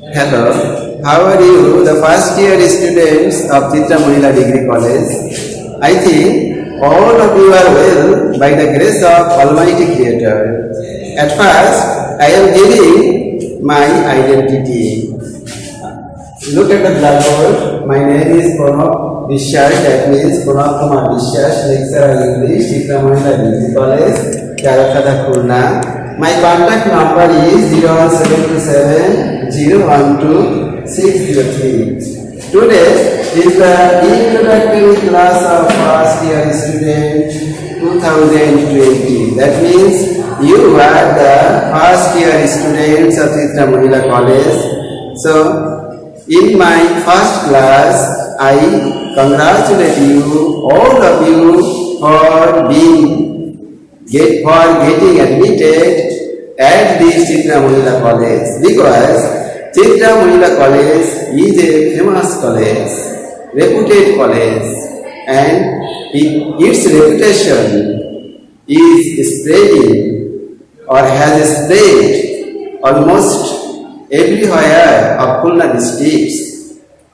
Hello, how are you? The first year students of Chittra Mohila Degree College. I think all of you are well by the grace of Almighty Creator. At first, I am giving my identity. Look at the blackboard. My name is Pronab Biswas, that means Pronab lecturer in English, Chittra Mohila Degree College, Terokhada, Pronab. My contact number is 01727 012 603. Today is the introductory class of first year student 2020. That means you are the first year students of Chittra Mohila College. So, in my first class, I congratulate you, all of you, for getting admitted at this Chittra Mohila College, because Chittra Mohila College is a famous college, reputed college, and its reputation is spreading or has spread almost everywhere of Khulna districts,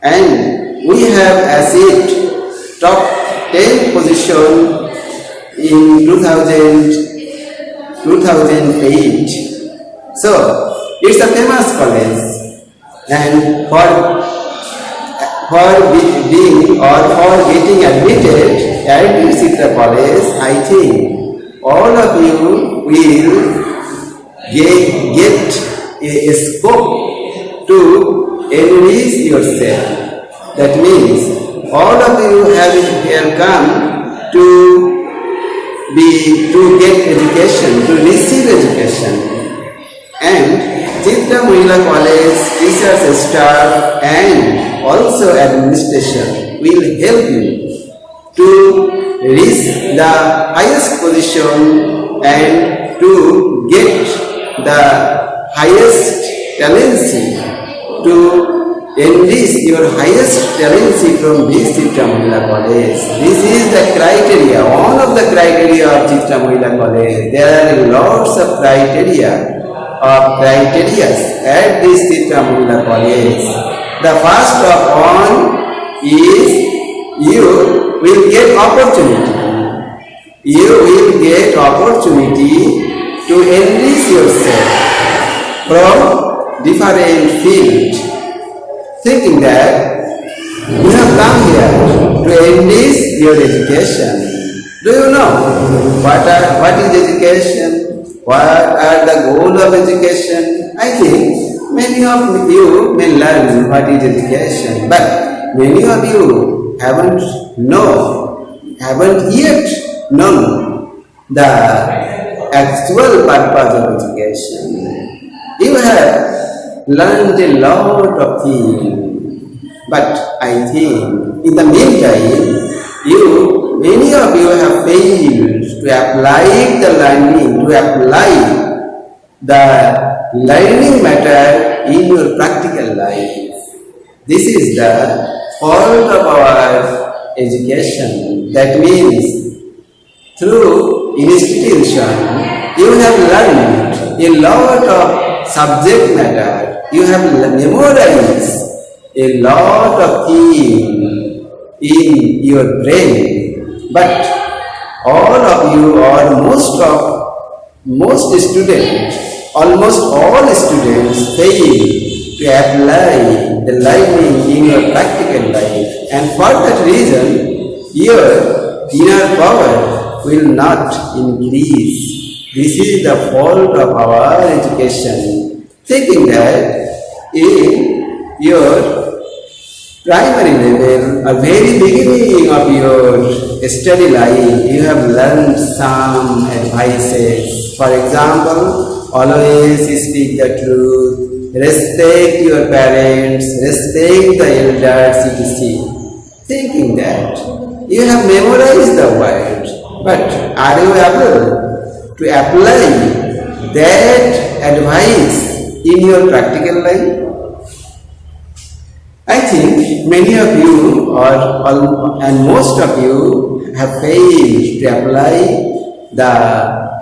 and we have achieved top 10 position in 2008. So, it's a famous college, and for being or for getting admitted at this Chittra College, I think all of you will get a scope to enrich yourself. That means all of you have come to get education, to receive education. And Chittra Mohila College teachers, staff, and also administration will help you to reach the highest position and to get the highest talency, to enrich your highest talency from this Chittra Mohila College. This is the criteria, one of the criteria of Chittra Mohila College. There are lots of criteria at this Chittra Mohila College. The first of one is you will get opportunity. You will get opportunity to enrich yourself from different fields, thinking that you have come here to enrich your education. Do you know what is education? What are the goals of education? I think many of you may learn what is education, but many of you haven't yet known the actual purpose of education. You have learned a lot of things, but I think in the meantime, many of you have failed to apply the learning, to apply the learning matter in your practical life. This is the fault of our education. That means through institution, you have learned a lot of subject matter. You have memorized a lot of things in your brain, but all of you, or most students, almost all students fail to apply the learning in your practical life, and for that reason your inner power will not increase. This is the fault of our education, thinking that in your primary level, a very beginning of your study life, you have learned some advices. For example, always speak the truth, respect your parents, respect the elders, etc. Thinking that you have memorized the words, but are you able to apply that advice in your practical life? I think many of you and most of you have failed to apply the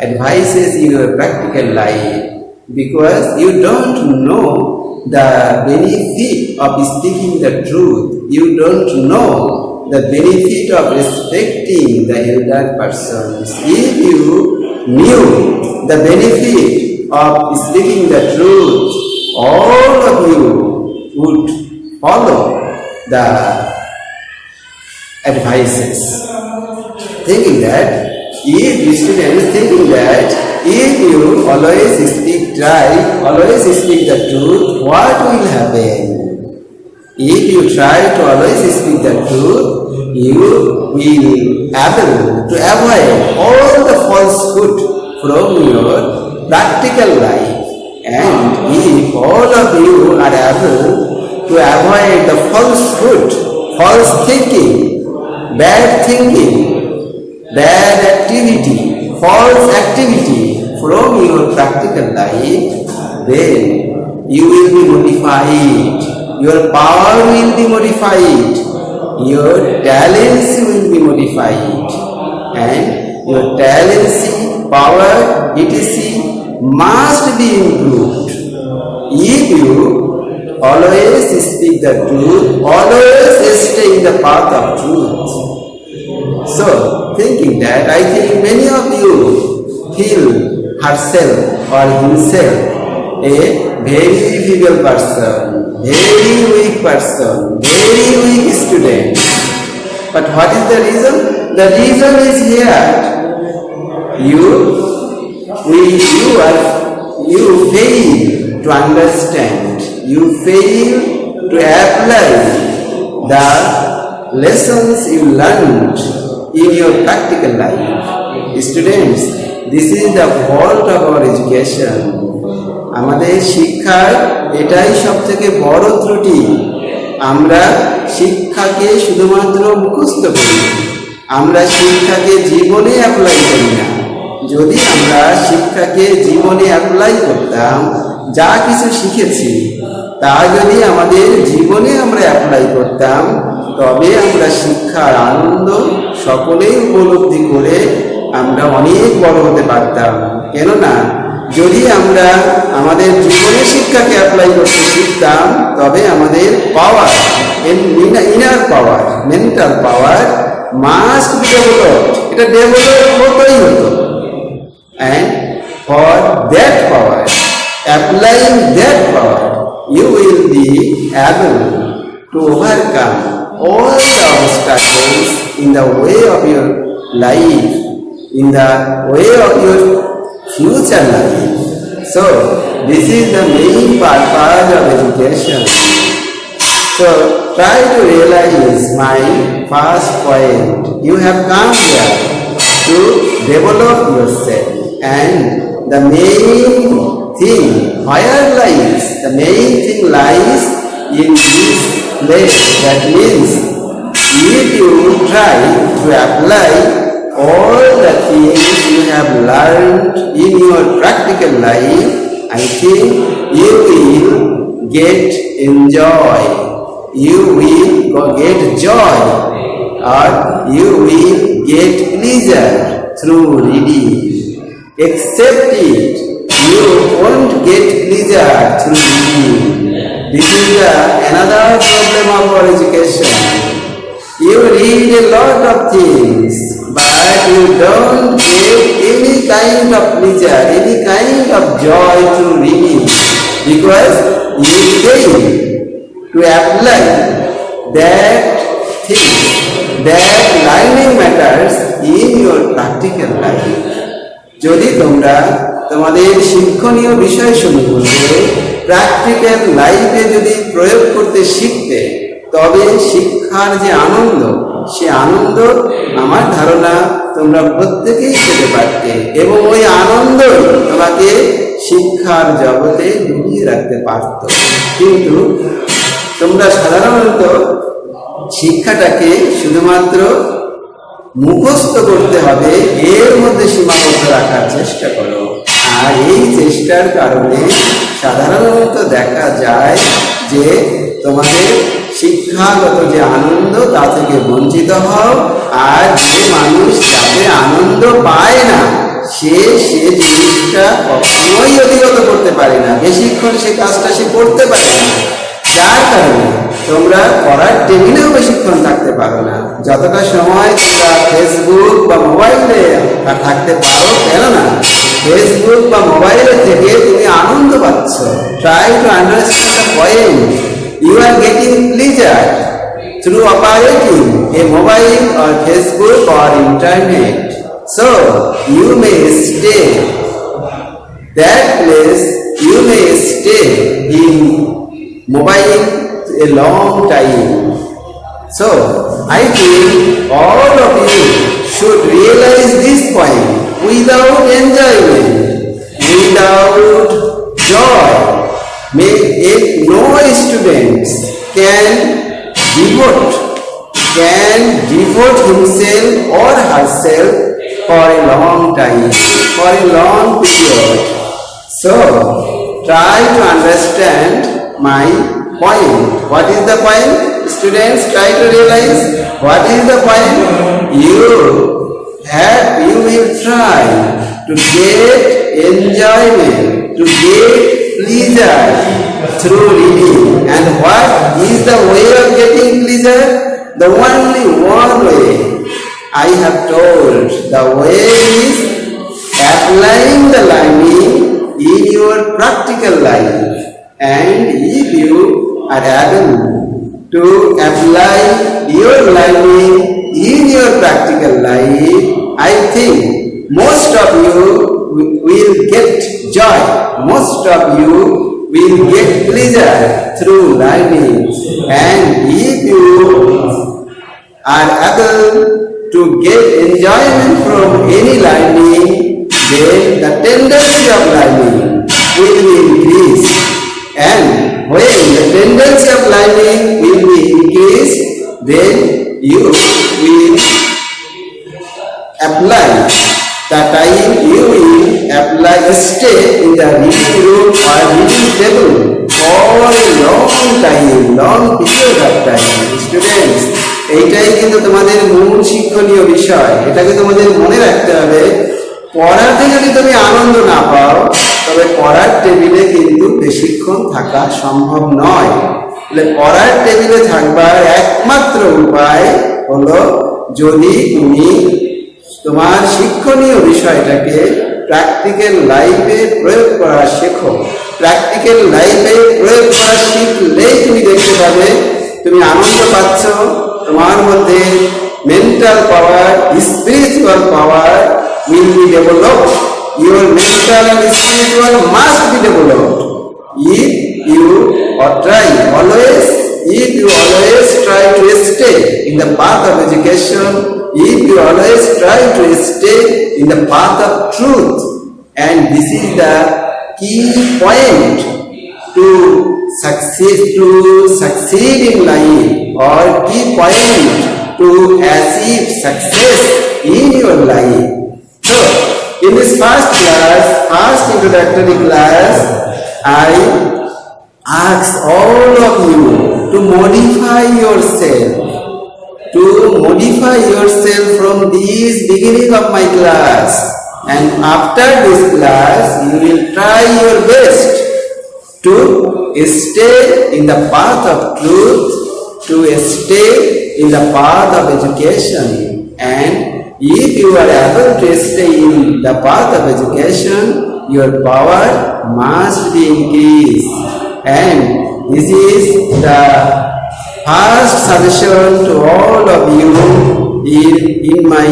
advices in your practical life because you don't know the benefit of speaking the truth. You don't know the benefit of respecting the elder persons. If you knew the benefit of speaking the truth, all of you would follow the advices. Thinking that, if students thinking that if you always speak right, always speak the truth, what will happen? If you try to always speak the truth, you will able to avoid all the falsehood from your practical life. And if all of you are able to avoid the falsehood, false thinking, bad activity, false activity from your practical life, then you will be modified, your power will be modified, your talents will be modified, and your talents, power, etc. must be improved. If you always speak the truth, always stay in the path of truth. So, thinking that, I think many of you feel herself or himself a very feeble person, very weak person, very weak student. But what is the reason? The reason is here. You fail to understand, you fail to apply the lessons you learned in your practical life. Students, this is the fault of our education. আমাদের শিক্ষার এটাই সবথেকে বড় ত্রুটি। আমরা শিক্ষাকে শুধুমাত্র মুখস্থ করি, আমরা শিক্ষাকে জীবনে অ্যাপ্লাই করি না। যদি আমরা শিক্ষাকে জীবনে অ্যাপ্লাই করতাম, যা কিছু শিখেছি তা যদি আমাদের জীবনে আমরা অ্যাপ্লাই করতাম, তবে আমরা শিক্ষার আনন্দ সকলেই উপলব্ধি করে আমরা অনেক বড় হতে পারতাম। কেননা যদি আমরা আমাদের জীবনে শিক্ষাকে অ্যাপ্লাই করতে শিখতাম, তবে আমাদের power, inner power, mental power must be developed, এটা ডেভেলপ হতেই হতো। And for that power, applying that power, you will be able to overcome all the obstacles in the way of your life, in the way of your future life. So, this is the main purpose of education. So, try to realize my first point. You have come here to develop yourself, and the main thing, where lies? The main thing lies in this place. That means, if you try to apply all the things you have learned in your practical life, I think you will get enjoy, you will get joy, or you will get pleasure through reading. Except it, you won't get pleasure through reading. This is another problem of our education. You read a lot of things, but you don't get any kind of pleasure, any kind of joy through reading, because you fail to apply that thing, that learning matters in your practical life. যদি তোমরা তোমাদের শিক্ষণীয় বিষয়সমূহকে practical লাইফে যদি প্রয়োগ করতে শিখতে, তবে শিক্ষার যে আনন্দ, সে আনন্দ আমার ধারণা তোমরা প্রত্যেকেই পেতে পারতে, এবং ওই আনন্দ তোমাকে শিক্ষার জগতে ডুবিয়ে রাখতে পারত। কিন্তু তোমরা সাধারণত শিক্ষাটাকে শুধুমাত্র মুখস্থ করতে হবে, এর মধ্যে সীমাবদ্ধ রাখার চেষ্টা করো। আর এই চেষ্টার কারণে সাধারণত দেখা যায় যে তোমাদের শিক্ষাগত যে আনন্দ তা থেকে বঞ্চিত হও, আর যে মানুষ তাতে আনন্দ পায় না সে জিনিসটা কখনোই অধিগত করতে পারে না, বেশিক্ষণ সে কাজটা সে করতে পারে না। যার কারণে তোমরা পড়ার টেবিলেও বেশিক্ষণ থাকতে পারো না। যতটা সময় তোমরা ফেসবুক বা মোবাইলে থাকতে পারো, কেননা ফেসবুক বা মোবাইলে থেকে তুমি আনন্দ পাচ্ছ। Try to understand the point. You are getting pleasure through operating a mobile or Facebook or internet. So you may stay that place, you may stay in mobile a long time. So I think all of you should realize this point. Without enjoyment, without joy, no students can devote himself or herself for a long time, for a long period. So try to understand my point. What is the point? Students, try to realize what is the point. You will try to get enjoyment, to get pleasure through reading. And what is the way of getting pleasure? The only one way I have told. The way is applying the learning in your practical life. And if you are able to apply your learning in your practical life, I think most of you will get joy. Most of you will get pleasure through learning. And if you are able to get enjoyment from any learning, then the tendency of learning will be increased. And when the tendency of learning will be increased, then you will apply the time, you will apply, stay in the reading room or reading table for a long time, long period of time. Students, এইটাই কিন্তু তোমাদের মূল শিক্ষণীয় বিষয়। এটাকে তোমাদের মনে রাখতে হবে। পড়াতে যদি তুমি আনন্দ না পাও, তবে পড়ার টেবিলে কিন্তু বেশিক্ষণ থাকা সম্ভব নয়। পড়ার টেবিলে থাকবার একমাত্র উপায় হলো যদি তুমি তোমার শিক্ষণীয় বিষয়টাকে প্র্যাকটিক্যাল লাইফে প্রয়োগ করা শেখো। প্র্যাকটিক্যাল লাইফে প্রয়োগ করা শিখলেই তুমি দেখতে পাবে তুমি আনন্দ পাচ্ছ, তোমার মধ্যে mental power, spiritual power will be developed. Your mental and spiritual must be developed. If you always try to stay in the path of education, if you always try to stay in the path of truth, and this is the key point to succeed in life, or key point to achieve success in your life. So, in this first introductory class, I ask all of you to modify yourself from this beginning of my class, and after this class you will try your best to stay in the path of truth, to stay in the path of education. And if you are able to stay in the path of education, your power must be increased. And this is the first suggestion to all of you in my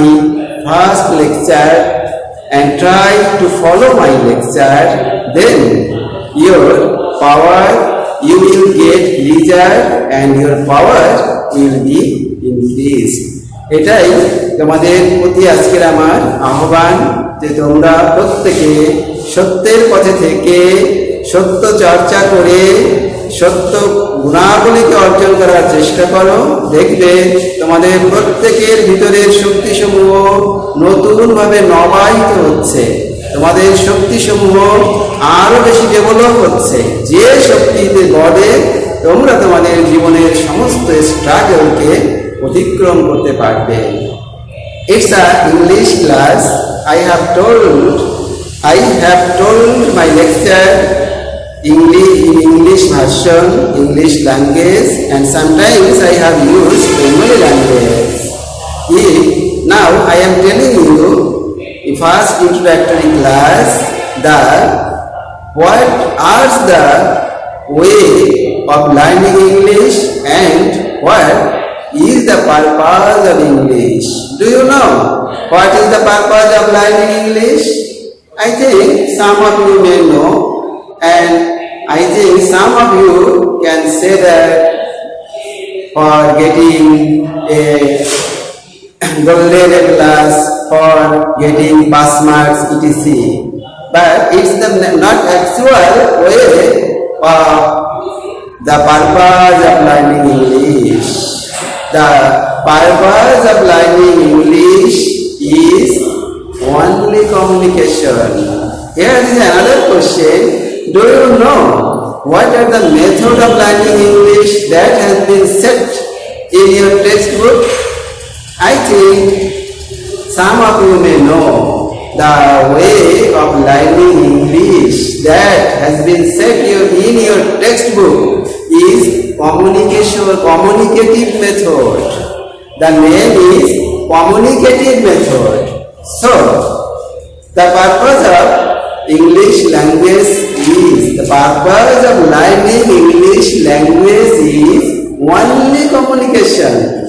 first lecture, and try to follow my lecture. Then your power, you will get pleasure, and your power will be increased. এটাই তোমাদের প্রতি আজকের আমার আহ্বান, যে তোমরা প্রত্যেকে সত্যের পথে থেকে সত্য চর্চা করে সত্য গুণাবলীকে অর্জন করার চেষ্টা করো। দেখবে তোমাদের প্রত্যেকের ভিতরের শক্তিসমূহ নতুনভাবে নবায়িত হচ্ছে, তোমাদের শক্তিসমূহ আরো বেশি ডেভেলপ হচ্ছে, যে শক্তিতে বলে তোমরা তোমাদের জীবনের সমস্ত স্ট্রাগলকে অতিক্রম করতে পারবে। It's an English class. I have told my lecture English version, English language, and sometimes I have used Bengali language. Now I am telling you in first introductory class that what are the way of learning English and what is the purpose of English. Do you know what is the purpose of learning English? I think some of you may know, and I think some of you can say that for getting a golden class, for getting pass marks, etc. But it's the not actual way of the purpose of learning English. The purpose of learning English is only communication. Here is another question. Do you know what are the method of learning English that has been set in your textbook? I think some of you may know the way of learning English that has been set in your textbook is communicative method. The name is communicative method. So, the purpose of English language is, the purpose of learning English language is only communication.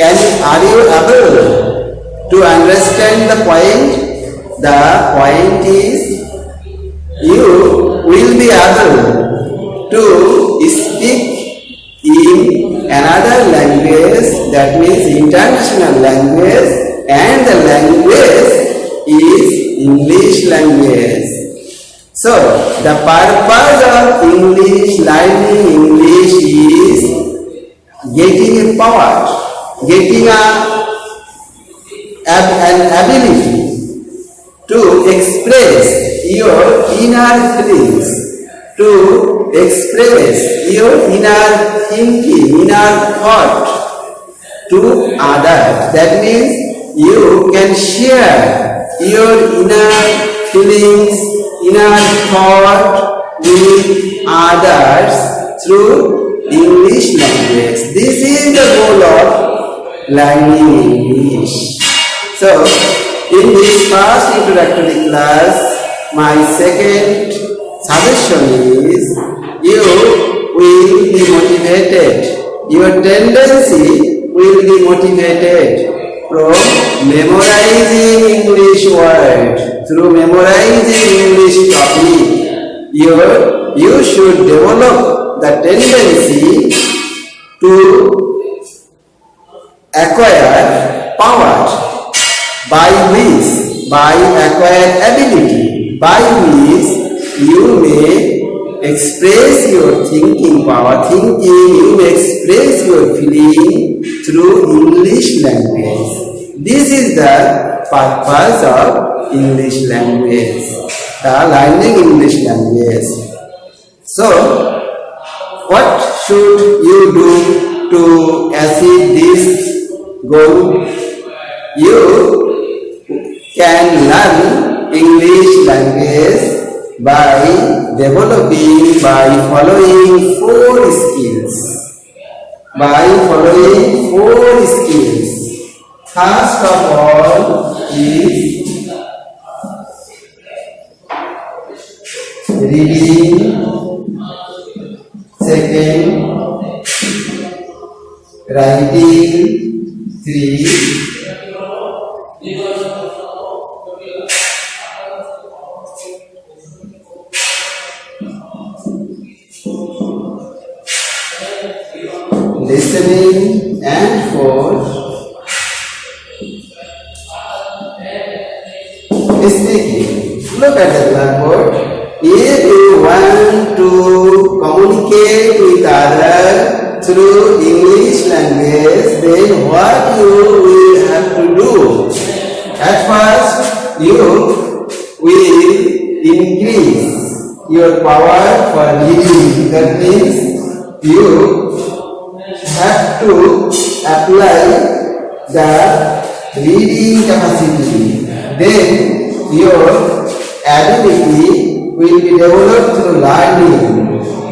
Are you able to understand the point? The point is, you will be able to speak in another language, that means international language, and the language is English language. So, the purpose of English, learning English is getting a power, getting an ability to express your inner feelings, to express your inner thinking, inner thought to others. That means you can share your inner feelings, inner thought with others through English language. This is the goal of learning English. So, in this first introductory class, my second suggestion is you will be motivated. Your tendency will be motivated from memorizing English word. Through memorizing English topic, you should develop the tendency to acquire power, by acquired ability, by which you may express your thinking power, you may express your feeling through English language. This is the purpose of English language, the learning English language. So, what should you do to achieve this goal? You can learn English language by following four skills. First of all is reading. Second, writing. 3, listening, and 4, speaking. Look at the blackboard. If you want to communicate with others through English language, then what you will have to do? At first, you will increase your power for reading. That means you have to apply the reading capacity, then your ability will be developed through learning,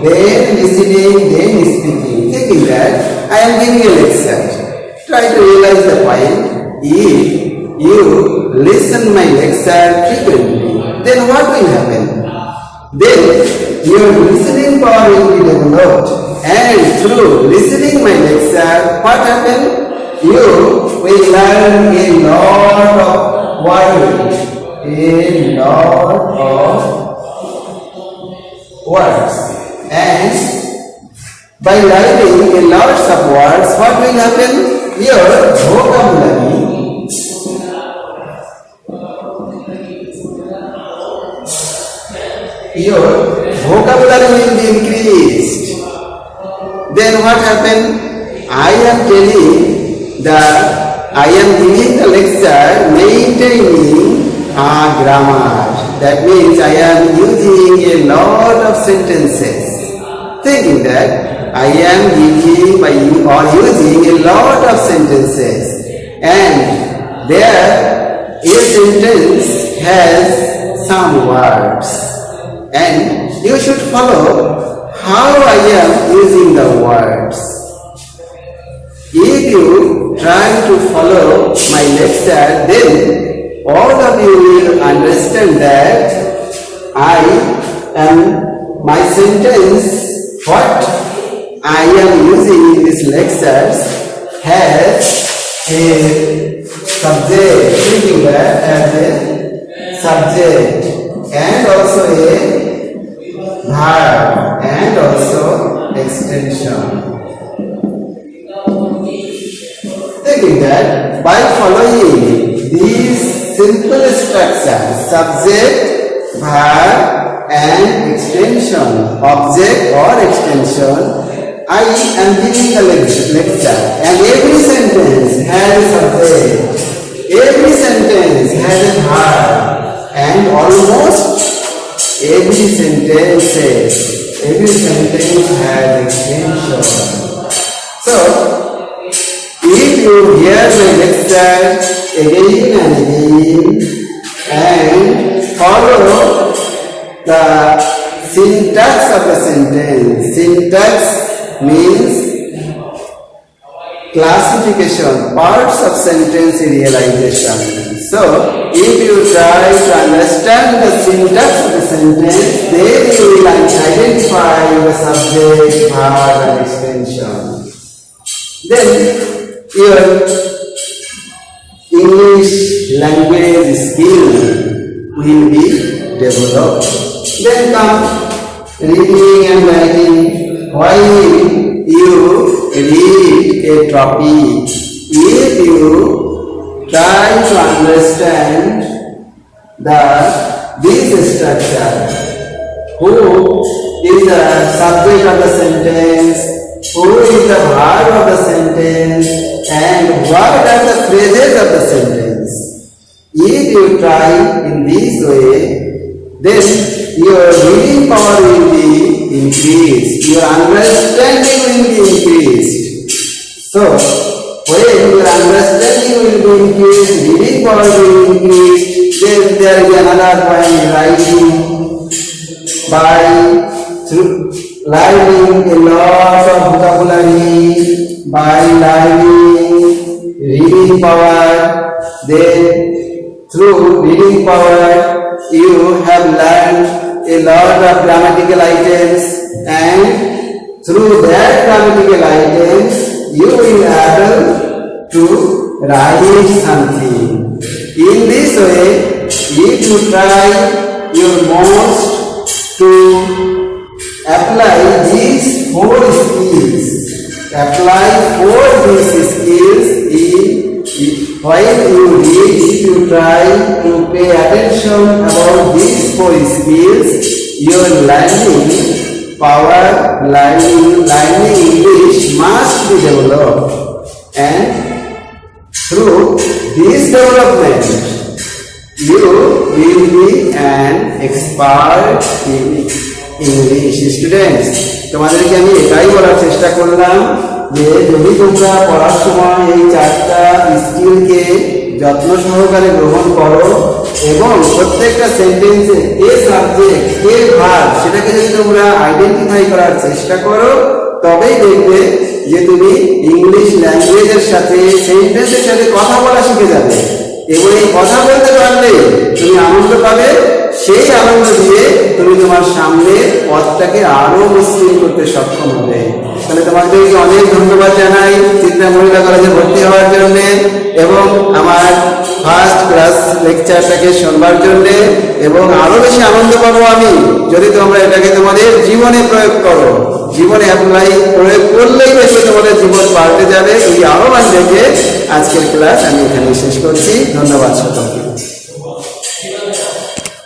then listening, then speaking. Thinking that I am giving a lecture. Try to realize the point. If you listen my lecture frequently, then what will happen? Then your listening power will be developed, and through listening my lecture, what happens? You will learn a lot of words, and by learning a lot of words, what will happen? Your vocabulary will be increased. Then what happened? I am telling that I am giving the lecture maintaining grammar. That means I am using a lot of sentences. Thinking that I am giving or using a lot of sentences, and there a sentence has some words, and you should follow how I am using the words. If you try to follow my lecture, then all of you will understand that my sentence, what I am using in these lectures has a subject, thinking that as a subject, and also a verb, and also extension. Thinking that by following these simple structures, subject, verb, and extension, object or extension, I am giving the lecture, and every sentence has a subject, every sentence has a verb, and almost every sentence has extension. So, if you hear my lecture again and again and follow the syntax of the sentence, syntax means classification, parts of sentence realization. So, if you try to understand the syntax of the sentence, then you will identify the subject, verb, and extension. Then, your English language skill will be developed. Then come reading and writing. While you read a topic, if you try to understand this structure, who is the subject of the sentence, who is the verb of the sentence, and what are the phrases of the sentence. If you try in this way, then your reading power will be increased, your understanding will be increased. So, when your understanding will be increased, reading power will be increased, then there is another point, writing. By learning a lot of vocabulary, by learning reading power, then through reading power you have learned a lot of grammatical items, and through that grammatical items you will be able to write something. In this way, if you try your most to apply these 4 skills, while you read, if you try to pay attention about these 4 skills, your learning power, learning English must be developed, and through this development you will be an expert in English. Students, তোমাদেরকে আমি এটাই বলার চেষ্টা করলাম যে যদি তোমরা পড়ার সময় এই 4টা স্কিলকে যত্ন সহকারে গ্রহণ করো এবং প্রত্যেকটা সেন্টেন্সে কে সাবজেক্ট কে ভার্ব সেটাকে যদি তোমরা আইডেন্টিফাই করার চেষ্টা করো, তবেই দেখবে যে তুমি ইংলিশ ল্যাঙ্গুয়েজের সাথে সেন্টেন্সের সাথে কথা বলা শিখে যাবে এবং এই কথা বলতে পারলে তুমি আনন্দ পাবে। সেই আনন্দ দিয়ে তুমি তোমার সামনে পথটাকে আরো মসৃণ করতে সক্ষম হবে। তাহলে তোমাদেরকে অনেক ধন্যবাদ জানাই চিত্রা মহিলা কলেজে ভর্তি হওয়ার জন্য এবং আমার ফার্স্ট ক্লাস লেকচারটাকে শুনবার জন্য, এবং আরো বেশি আনন্দ পাবো আমি যদি তোমরা এটাকে তোমাদের জীবনে প্রয়োগ করো। জীবনে অ্যাপ্লাই প্রয়োগ করলেই বেশি তোমাদের জীবন পাল্টে যাবে। এই আহ্বান রেখে আজকের ক্লাস আমি এখানে শেষ করছি। ধন্যবাদ সকলকে।